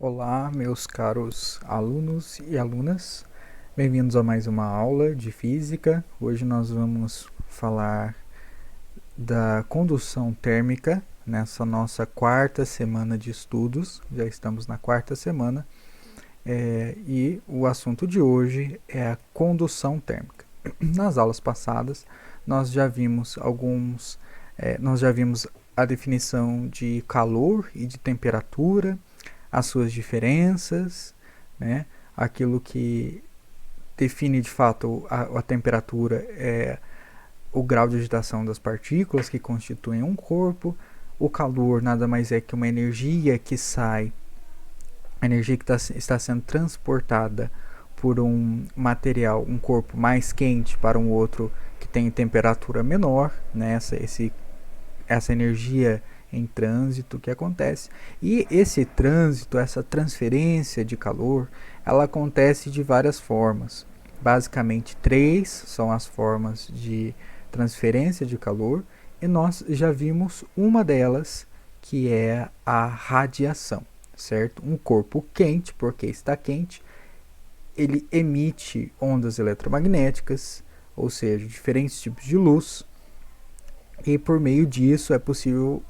Olá, meus caros alunos e alunas, bem-vindos a mais uma aula de física. Hoje nós vamos falar da condução térmica nessa nossa quarta semana de estudos. Já estamos na quarta semana e o assunto de hoje é a condução térmica. Nas aulas passadas nós já vimos a definição de calor e de temperatura, as suas diferenças, né? Aquilo que define de fato a temperatura é o grau de agitação das partículas que constituem um corpo. O calor nada mais é que uma energia que sai, a energia que está sendo transportada por um material, um corpo mais quente para um outro que tem temperatura menor, né? Essa energia em trânsito que acontece. E esse trânsito, essa transferência de calor, ela acontece de várias formas. Basicamente, 3 são as formas de transferência de calor, e nós já vimos uma delas, que é a radiação, certo? Um corpo quente, porque está quente, ele emite ondas eletromagnéticas, ou seja, diferentes tipos de luz, e por meio disso é possível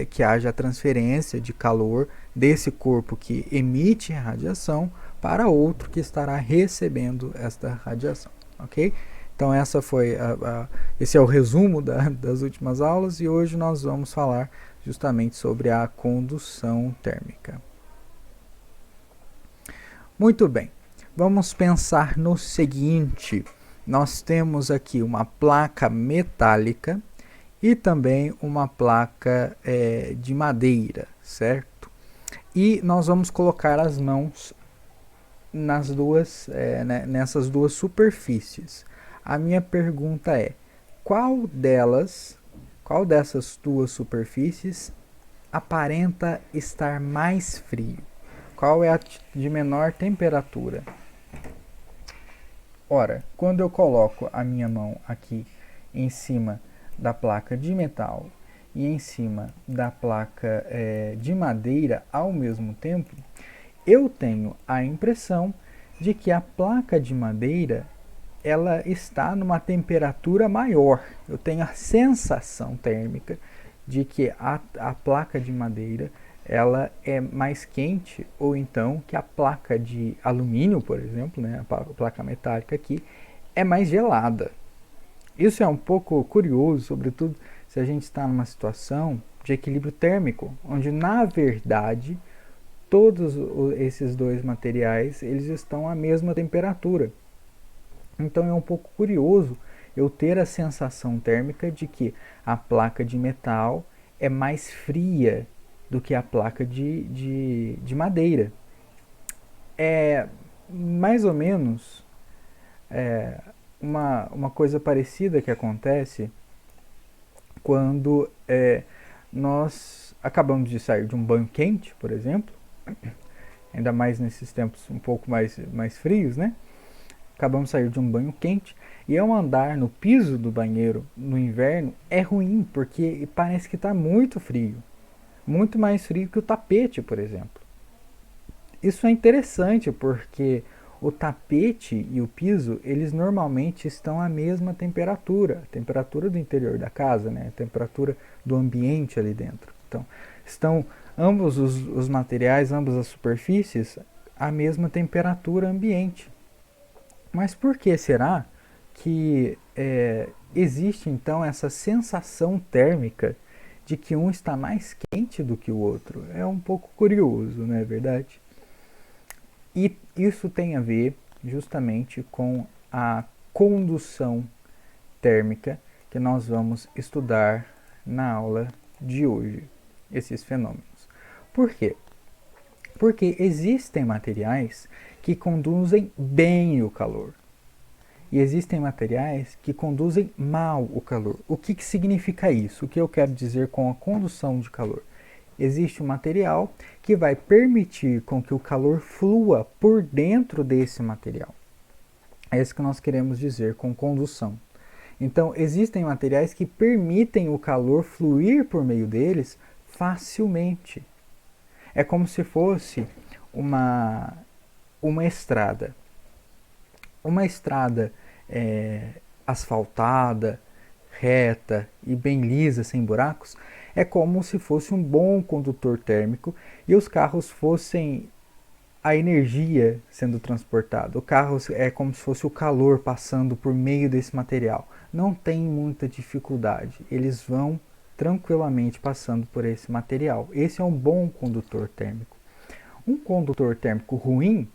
que haja a transferência de calor desse corpo que emite a radiação para outro que estará recebendo esta radiação, ok? Então esse é o resumo das últimas aulas, e hoje nós vamos falar justamente sobre a condução térmica. Muito bem, vamos pensar no seguinte: nós temos aqui uma placa metálica e também uma placa de madeira, certo? E nós vamos colocar as mãos nessas duas superfícies. A minha pergunta é: qual dessas duas superfícies aparenta estar mais frio? Qual é a de menor temperatura? Ora, quando eu coloco a minha mão aqui em cima da placa de metal e em cima da placa de madeira ao mesmo tempo, eu tenho a impressão de que a placa de madeira ela está numa temperatura maior. Eu tenho a sensação térmica de que a placa de madeira ela é mais quente, ou então que a placa de alumínio, por exemplo, né, a placa metálica aqui, é mais gelada. Isso é um pouco curioso, sobretudo se a gente está numa situação de equilíbrio térmico, onde na verdade todos esses dois materiais eles estão à mesma temperatura. Então é um pouco curioso eu ter a sensação térmica de que a placa de metal é mais fria do que a placa de madeira. É mais ou menos uma coisa parecida que acontece quando nós acabamos de sair de um banho quente, por exemplo, ainda mais nesses tempos um pouco mais frios, né? Acabamos de sair de um banho quente, e ao andar no piso do banheiro no inverno é ruim, porque parece que está muito frio. Muito mais frio que o tapete, por exemplo. Isso é interessante porque o tapete e o piso, eles normalmente estão à mesma temperatura, a temperatura do interior da casa, né? A temperatura do ambiente ali dentro. Então, estão ambos os materiais, ambas as superfícies, à mesma temperatura ambiente. Mas por que será que existe então essa sensação térmica de que um está mais quente do que o outro? É um pouco curioso, não é verdade? E isso tem a ver justamente com a condução térmica que nós vamos estudar na aula de hoje, esses fenômenos. Por quê? Porque existem materiais que conduzem bem o calor e existem materiais que conduzem mal o calor. O que significa isso? O que eu quero dizer com a condução de calor? Existe um material que vai permitir com que o calor flua por dentro desse material. É isso que nós queremos dizer com condução. Então, existem materiais que permitem o calor fluir por meio deles facilmente. É como se fosse uma, uma estrada. Uma estrada asfaltada, reta e bem lisa, sem buracos, é como se fosse um bom condutor térmico e os carros fossem a energia sendo transportada. O carro é como se fosse o calor passando por meio desse material. Não tem muita dificuldade. Eles vão tranquilamente passando por esse material. Esse é um bom condutor térmico. Um condutor térmico ruim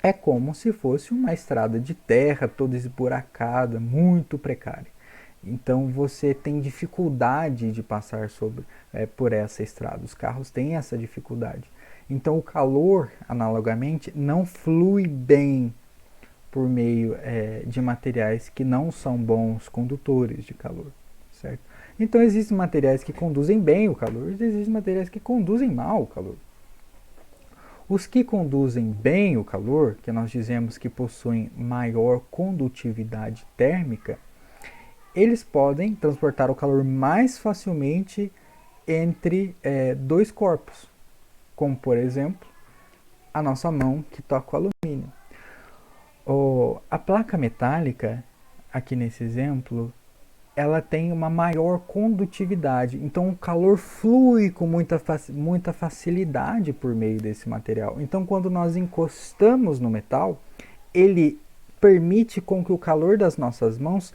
é como se fosse uma estrada de terra toda esburacada, muito precária. Então você tem dificuldade de passar por essa estrada. Os carros têm essa dificuldade. Então o calor, analogamente, não flui bem por meio de materiais que não são bons condutores de calor, certo? Então existem materiais que conduzem bem o calor, e existem materiais que conduzem mal o calor. Os que conduzem bem o calor, que nós dizemos que possuem maior condutividade térmica, eles podem transportar o calor mais facilmente entre dois corpos, como por exemplo a nossa mão que toca o alumínio. A placa metálica, aqui nesse exemplo, ela tem uma maior condutividade, então o calor flui com muita facilidade por meio desse material. Então quando nós encostamos no metal, ele permite com que o calor das nossas mãos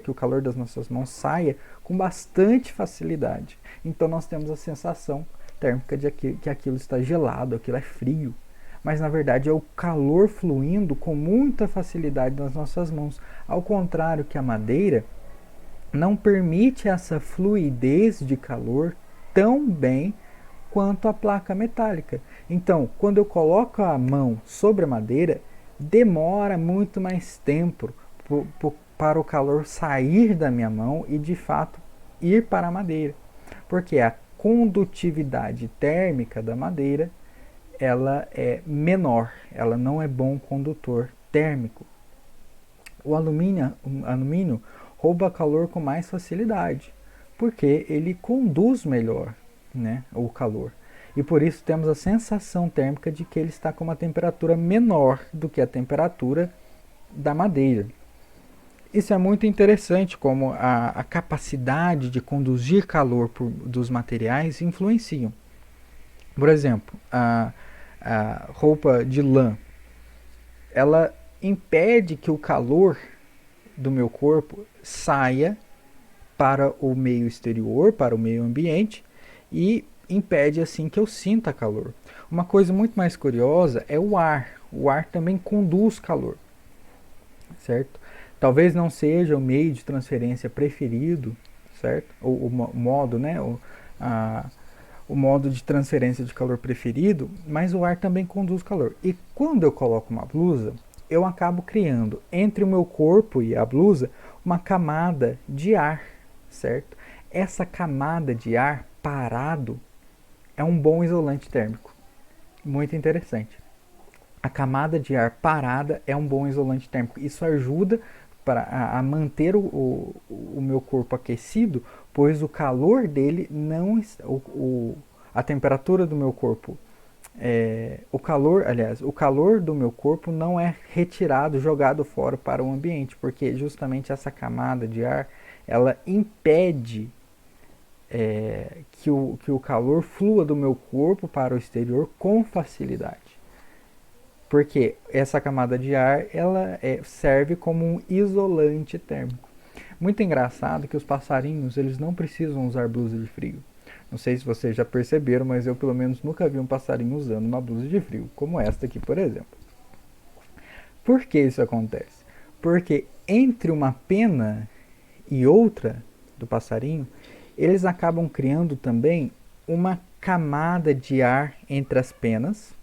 que o calor das nossas mãos saia com bastante facilidade. Então nós temos a sensação térmica de que aquilo está gelado, aquilo é frio. Mas na verdade é o calor fluindo com muita facilidade nas nossas mãos. Ao contrário que a madeira não permite essa fluidez de calor tão bem quanto a placa metálica. Então, quando eu coloco a mão sobre a madeira, demora muito mais tempo para o calor sair da minha mão e de fato ir para a madeira. Porque a condutividade térmica da madeira ela é menor, ela não é bom condutor térmico. O alumínio rouba calor com mais facilidade, porque ele conduz melhor, né, o calor. E por isso temos a sensação térmica de que ele está com uma temperatura menor do que a temperatura da madeira. Isso é muito interessante, como a capacidade de conduzir calor dos materiais influenciam. Por exemplo, a roupa de lã, ela impede que o calor do meu corpo saia para o meio exterior, para o meio ambiente, e impede assim que eu sinta calor. Uma coisa muito mais curiosa é o ar. O ar também conduz calor, certo? Talvez não seja o meio de transferência preferido, certo? O modo, né? O modo de transferência de calor preferido, mas o ar também conduz calor. E quando eu coloco uma blusa, eu acabo criando entre o meu corpo e a blusa uma camada de ar, certo? Essa camada de ar parado é um bom isolante térmico. Muito interessante. A camada de ar parada é um bom isolante térmico. Isso ajuda a manter o meu corpo aquecido, pois o calor dele não a temperatura do meu corpo o calor do meu corpo não é retirado, jogado fora para o ambiente, porque justamente essa camada de ar ela impede que o calor flua do meu corpo para o exterior com facilidade. Porque essa camada de ar ela serve como um isolante térmico. Muito engraçado que os passarinhos eles não precisam usar blusa de frio. Não sei se vocês já perceberam, mas eu pelo menos nunca vi um passarinho usando uma blusa de frio, como esta aqui, por exemplo. Por que isso acontece? Porque entre uma pena e outra do passarinho, eles acabam criando também uma camada de ar entre as penas,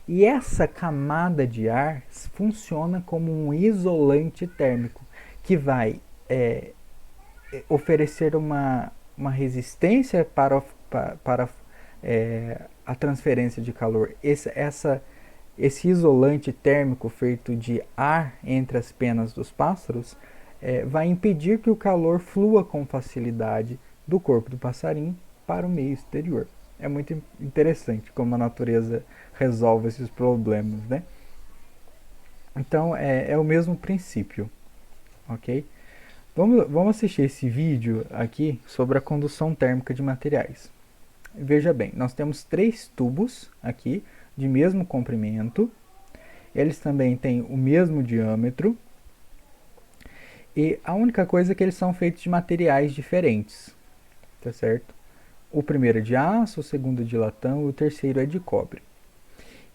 e essa camada de ar funciona como um isolante térmico, que vai oferecer uma resistência para a transferência de calor. Esse isolante térmico feito de ar entre as penas dos pássaros vai impedir que o calor flua com facilidade do corpo do passarinho para o meio exterior. É muito interessante como a natureza resolve esses problemas, né? Então é o mesmo princípio, ok? Vamos assistir esse vídeo aqui sobre a condução térmica de materiais. Veja bem, nós temos 3 tubos aqui de mesmo comprimento. Eles também têm o mesmo diâmetro. E a única coisa é que eles são feitos de materiais diferentes, tá certo? O primeiro é de aço, o segundo é de latão e o terceiro é de cobre.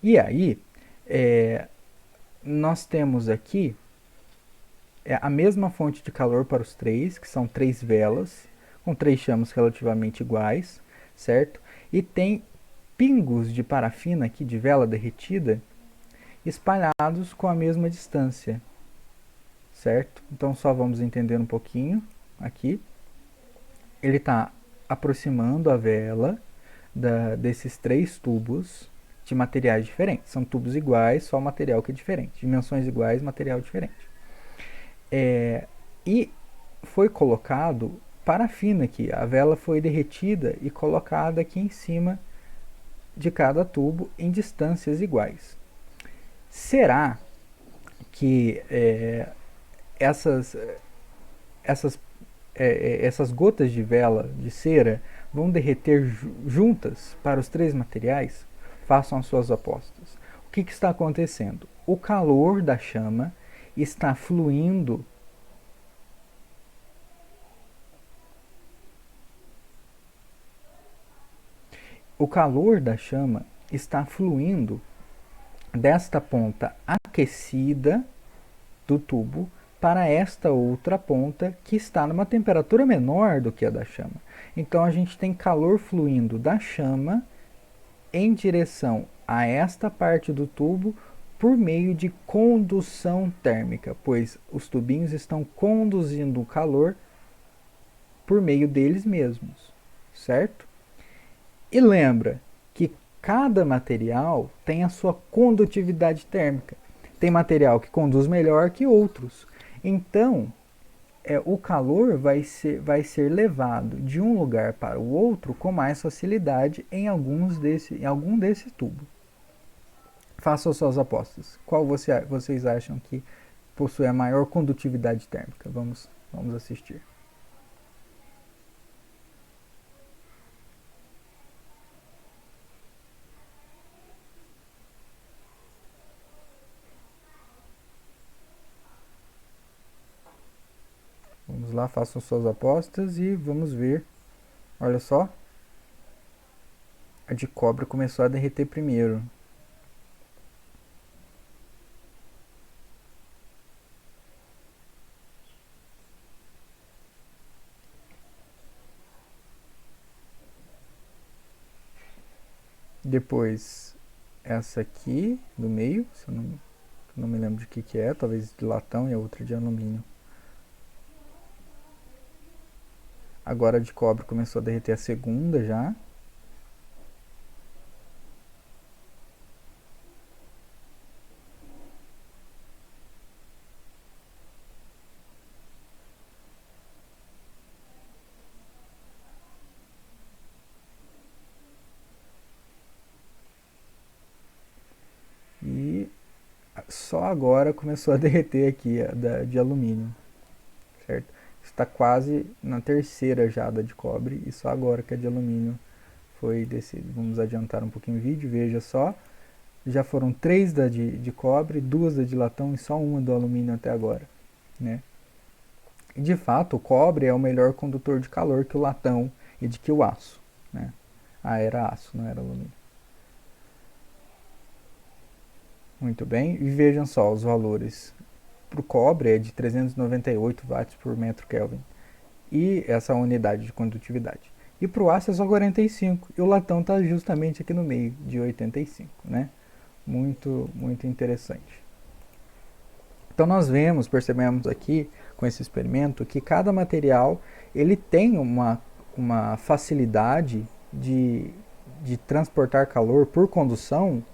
E aí, nós temos aqui a mesma fonte de calor para os três, que são 3 velas, com 3 chamas relativamente iguais, certo? E tem pingos de parafina aqui, de vela derretida, espalhados com a mesma distância, certo? Então só vamos entender um pouquinho aqui. Ele está aproximando a vela desses 3 tubos de materiais diferentes. São tubos iguais, só o material que é diferente. Dimensões iguais, material diferente. E foi colocado parafina aqui. A vela foi derretida e colocada aqui em cima de cada tubo em distâncias iguais. Será que essas, essas, essas gotas de vela de cera vão derreter juntas para os 3 materiais? Façam as suas apostas. O que está acontecendo? O calor da chama está fluindo desta ponta aquecida do tubo para esta outra ponta que está numa temperatura menor do que a da chama. Então a gente tem calor fluindo da chama em direção a esta parte do tubo por meio de condução térmica, pois os tubinhos estão conduzindo o calor por meio deles mesmos, certo? E lembra que cada material tem a sua condutividade térmica. Tem material que conduz melhor que outros. Então, o calor vai ser levado de um lugar para o outro com mais facilidade em algum desse tubo. Façam suas apostas. Qual vocês acham que possui a maior condutividade térmica? Vamos assistir. Vamos lá, façam suas apostas e vamos ver. Olha só. A de cobre começou a derreter primeiro. Depois essa aqui do meio, se eu não me lembro de que é, talvez de latão e a outra de alumínio. Agora a de cobre começou a derreter a segunda já. E só agora começou a derreter aqui a de alumínio, certo? Está quase na terceira já da de cobre e só agora que a de alumínio foi descida. Vamos adiantar um pouquinho o vídeo, veja só. Já foram 3 da de cobre, 2 da de latão e só uma do alumínio até agora, né? E de fato, o cobre é o melhor condutor de calor que o latão e de que o aço, né? Era aço, não era alumínio. Muito bem, e vejam só os valores. Para o cobre é de 398 watts por metro Kelvin. E essa unidade de condutividade. E para o aço é só 45. E o latão está justamente aqui no meio, de 85. Né? Muito interessante. Então nós percebemos aqui com esse experimento que cada material ele tem uma facilidade de transportar calor por condução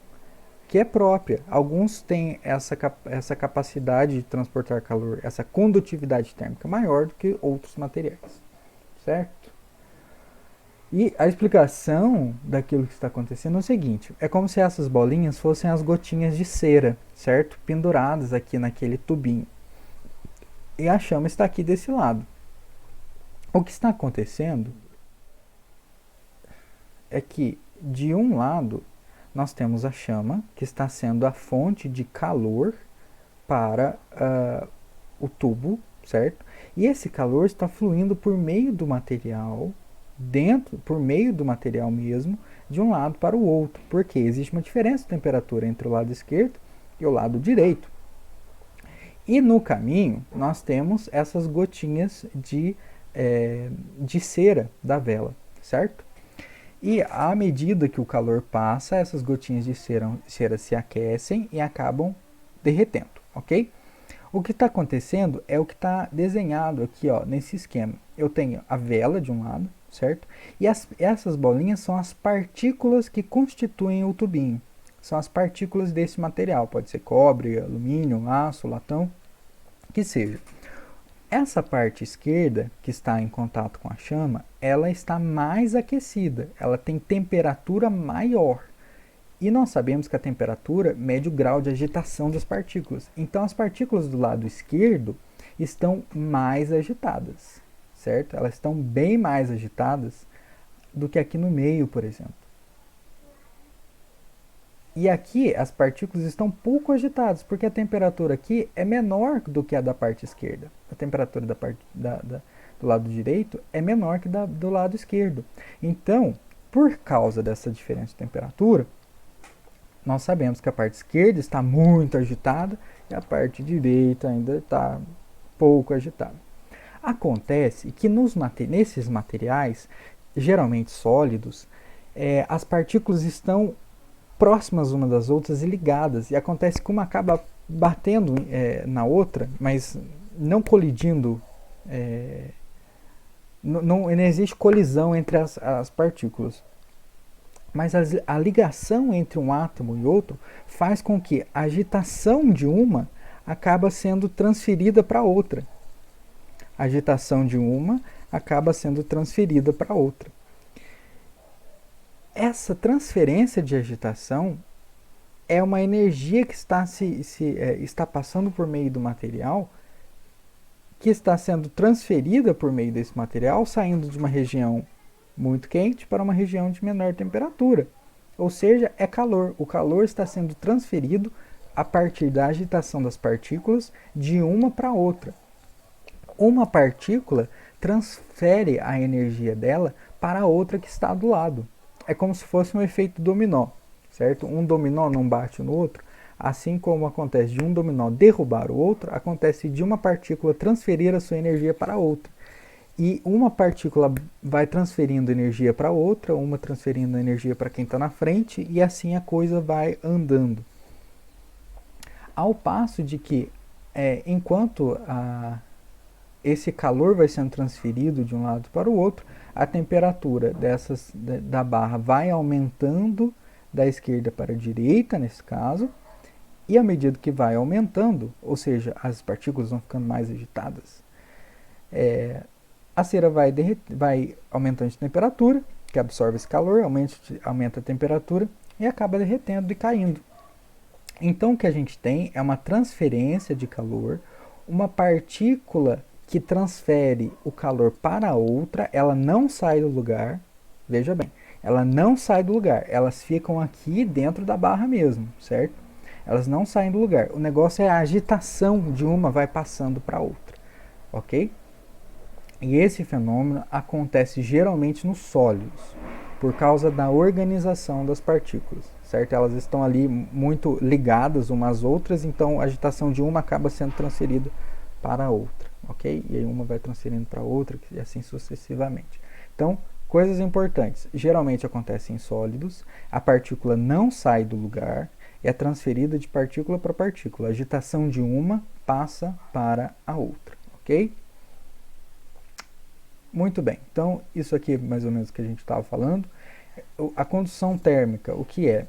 que é própria. Alguns têm essa capacidade de transportar calor, essa condutividade térmica maior do que outros materiais, certo? E a explicação daquilo que está acontecendo é o seguinte: é como se essas bolinhas fossem as gotinhas de cera, certo? Penduradas aqui naquele tubinho. E a chama está aqui desse lado. O que está acontecendo é que, de um lado, nós temos a chama, que está sendo a fonte de calor para o tubo, certo? E esse calor está fluindo por meio do material, por meio do material mesmo, de um lado para o outro, porque existe uma diferença de temperatura entre o lado esquerdo e o lado direito. E no caminho, nós temos essas gotinhas de cera da vela, certo? E à medida que o calor passa, essas gotinhas de cera se aquecem e acabam derretendo, ok? O que está acontecendo é o que está desenhado aqui, ó, nesse esquema. Eu tenho a vela de um lado, certo? E essas bolinhas são as partículas que constituem o tubinho. São as partículas desse material. Pode ser cobre, alumínio, aço, latão, que seja. Essa parte esquerda, que está em contato com a chama, ela está mais aquecida. Ela tem temperatura maior. E nós sabemos que a temperatura mede o grau de agitação das partículas. Então, as partículas do lado esquerdo estão mais agitadas, certo? Elas estão bem mais agitadas do que aqui no meio, por exemplo. E aqui as partículas estão pouco agitadas, porque a temperatura aqui é menor do que a da parte esquerda. A temperatura do lado direito é menor que do lado esquerdo. Então, por causa dessa diferença de temperatura, nós sabemos que a parte esquerda está muito agitada e a parte direita ainda está pouco agitada. Acontece que nesses materiais, geralmente sólidos, as partículas estão próximas umas das outras e ligadas. E acontece que uma acaba batendo na outra, mas não colidindo. Não existe colisão entre as partículas. Mas a ligação entre um átomo e outro faz com que a agitação de uma acaba sendo transferida para outra. A agitação de uma acaba sendo transferida para outra. Essa transferência de agitação é uma energia que está passando por meio do material, que está sendo transferida por meio desse material, saindo de uma região muito quente para uma região de menor temperatura. Ou seja, é calor. O calor está sendo transferido a partir da agitação das partículas de uma para outra. Uma partícula transfere a energia dela para a outra que está do lado. É como se fosse um efeito dominó, certo? Um dominó não bate no outro. Assim como acontece de um dominó derrubar o outro, acontece de uma partícula transferir a sua energia para outra. E uma partícula vai transferindo energia para outra, uma transferindo energia para quem está na frente, e assim a coisa vai andando. Ao passo de que, enquanto esse calor vai sendo transferido de um lado para o outro, a temperatura da barra vai aumentando da esquerda para a direita, nesse caso, e à medida que vai aumentando, ou seja, as partículas vão ficando mais agitadas, a cera vai aumentando de temperatura, que absorve esse calor, aumenta a temperatura e acaba derretendo e caindo. Então o que a gente tem é uma transferência de calor, uma partícula que transfere o calor para outra, ela não sai do lugar, veja bem, ela não sai do lugar, elas ficam aqui dentro da barra mesmo, certo? Elas não saem do lugar, o negócio é a agitação de uma vai passando para outra, ok? E esse fenômeno acontece geralmente nos sólidos, por causa da organização das partículas, certo? Elas estão ali muito ligadas umas às outras, então a agitação de uma acaba sendo transferida para a outra, ok? E aí uma vai transferindo para a outra e assim sucessivamente. Então, coisas importantes. Geralmente acontece em sólidos, a partícula não sai do lugar, é transferida de partícula para partícula. A agitação de uma passa para a outra, ok? Muito bem, então isso aqui é mais ou menos o que a gente estava falando. A condução térmica, o que é?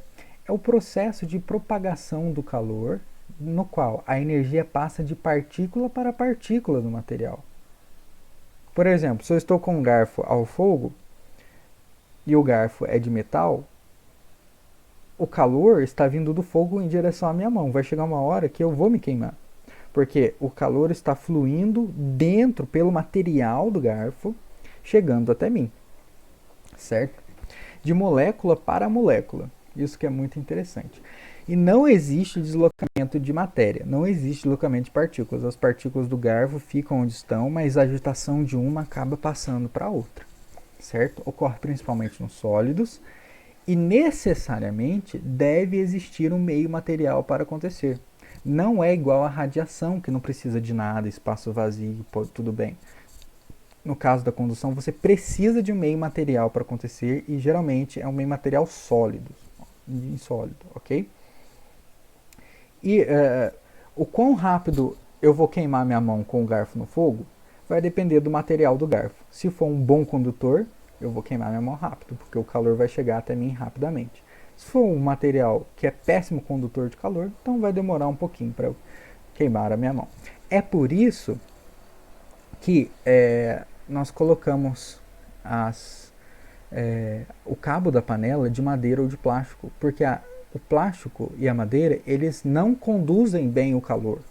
É o processo de propagação do calor, no qual a energia passa de partícula para partícula do material. Por exemplo, se eu estou com um garfo ao fogo, e o garfo é de metal, o calor está vindo do fogo em direção à minha mão. Vai chegar uma hora que eu vou me queimar. Porque o calor está fluindo dentro, pelo material do garfo, chegando até mim. Certo? De molécula para molécula. Isso que é muito interessante. E não existe deslocamento de matéria, não existe deslocamento de partículas. As partículas do garfo ficam onde estão, mas a agitação de uma acaba passando para a outra. Certo? Ocorre principalmente nos sólidos e necessariamente deve existir um meio material para acontecer. Não é igual à radiação, que não precisa de nada, espaço vazio, tudo bem. No caso da condução, você precisa de um meio material para acontecer e geralmente é um meio material sólido, insólido, ok? E o quão rápido eu vou queimar minha mão com o garfo no fogo vai depender do material do garfo. Se for um bom condutor, eu vou queimar minha mão rápido, porque o calor vai chegar até mim rapidamente. Se for um material que é péssimo condutor de calor, então vai demorar um pouquinho para eu queimar a minha mão. É por isso que nós colocamos o cabo da panela de madeira ou de plástico, porque o plástico e a madeira, eles não conduzem bem o calor.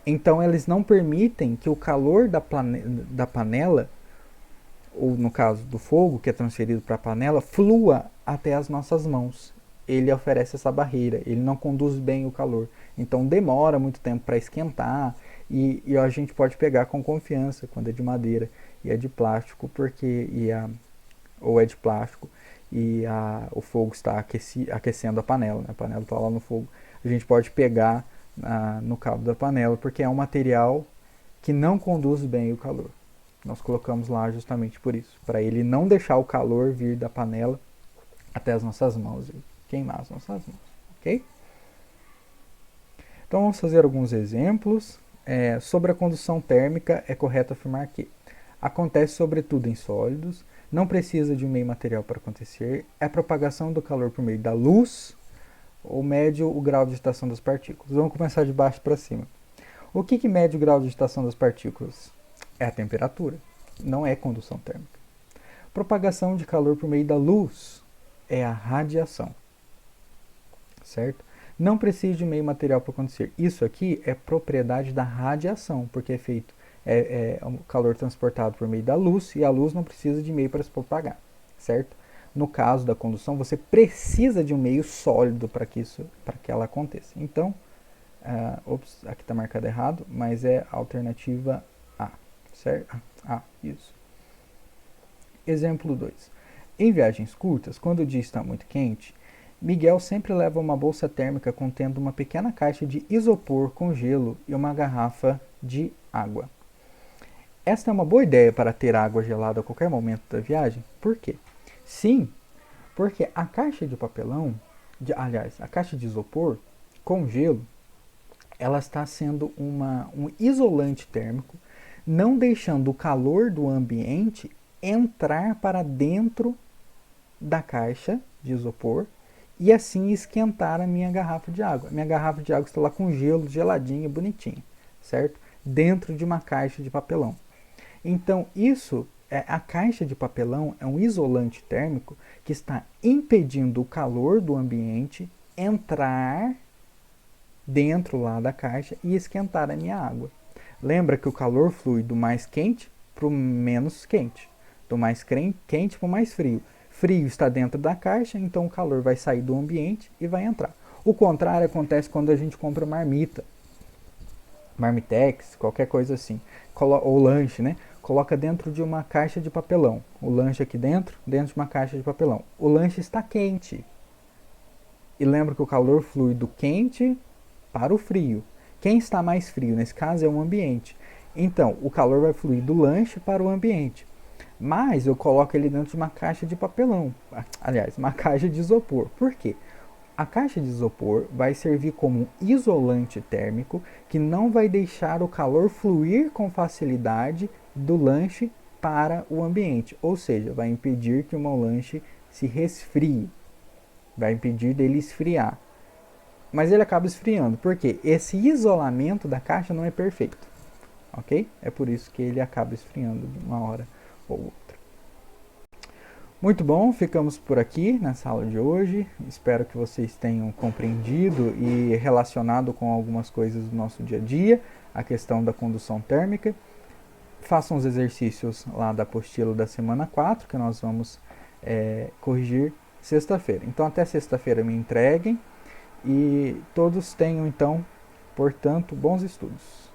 Então, eles não permitem que o calor da panela, ou no caso do fogo, que é transferido para a panela, flua até as nossas mãos. Ele oferece essa barreira, ele não conduz bem o calor. Então, demora muito tempo para esquentar e a gente pode pegar com confiança quando é de madeira e é de plástico, ou é de plástico e o fogo está aquecendo a panela, né? A panela está lá no fogo. A gente pode pegar no cabo da panela, porque é um material que não conduz bem o calor. Nós colocamos lá justamente por isso, para ele não deixar o calor vir da panela até as nossas mãos e queimar as nossas mãos, ok? Então vamos fazer alguns exemplos. Sobre a condução térmica, é correto afirmar que acontece sobretudo em sólidos, não precisa de um meio material para acontecer, é a propagação do calor por meio da luz, ou mede o grau de agitação das partículas. Vamos começar de baixo para cima. O que mede o grau de agitação das partículas? É a temperatura, não é condução térmica. Propagação de calor por meio da luz é a radiação, certo? Não precisa de meio material para acontecer. Isso aqui é propriedade da radiação, porque é feito o calor transportado por meio da luz e a luz não precisa de meio para se propagar, certo? No caso da condução, você precisa de um meio sólido para que ela aconteça. Então, aqui está marcado errado, mas é a alternativa A, certo? Isso. Exemplo 2. Em viagens curtas, quando o dia está muito quente, Miguel sempre leva uma bolsa térmica contendo uma pequena caixa de isopor com gelo e uma garrafa de água. Esta é uma boa ideia para ter água gelada a qualquer momento da viagem. Por quê? Sim, porque a caixa de papelão, a caixa de isopor com gelo, ela está sendo um isolante térmico, não deixando o calor do ambiente entrar para dentro da caixa de isopor e assim esquentar a minha garrafa de água. Minha garrafa de água está lá com gelo, geladinha, bonitinha, certo? Dentro de uma caixa de papelão. Então, a caixa de papelão é um isolante térmico que está impedindo o calor do ambiente entrar dentro lá da caixa e esquentar a minha água. Lembra que o calor flui do mais quente para o menos quente, do mais quente para o mais frio. Frio está dentro da caixa, então o calor vai sair do ambiente e vai entrar. O contrário acontece quando a gente compra marmita, marmitex, qualquer coisa assim, ou lanche, né? Coloca dentro de uma caixa de papelão. O lanche aqui dentro de uma caixa de papelão. O lanche está quente. E lembra que o calor flui do quente para o frio. Quem está mais frio, nesse caso, é o ambiente. Então, o calor vai fluir do lanche para o ambiente. Mas eu coloco ele dentro de uma caixa de papelão. Aliás, uma caixa de isopor. Por quê? A caixa de isopor vai servir como um isolante térmico que não vai deixar o calor fluir com facilidade do lanche para o ambiente. Ou seja, vai impedir que o meu lanche se resfrie. Vai impedir dele esfriar. Mas ele acaba esfriando. Por quê? Esse isolamento da caixa não é perfeito. Ok? É por isso que ele acaba esfriando de uma hora ou outra. Muito bom, ficamos por aqui nessa aula de hoje. Espero que vocês tenham compreendido e relacionado com algumas coisas do nosso dia a dia, a questão da condução térmica. Façam os exercícios lá da apostila da semana 4, que nós vamos corrigir sexta-feira. Então, até sexta-feira me entreguem e todos tenham, então, portanto, bons estudos.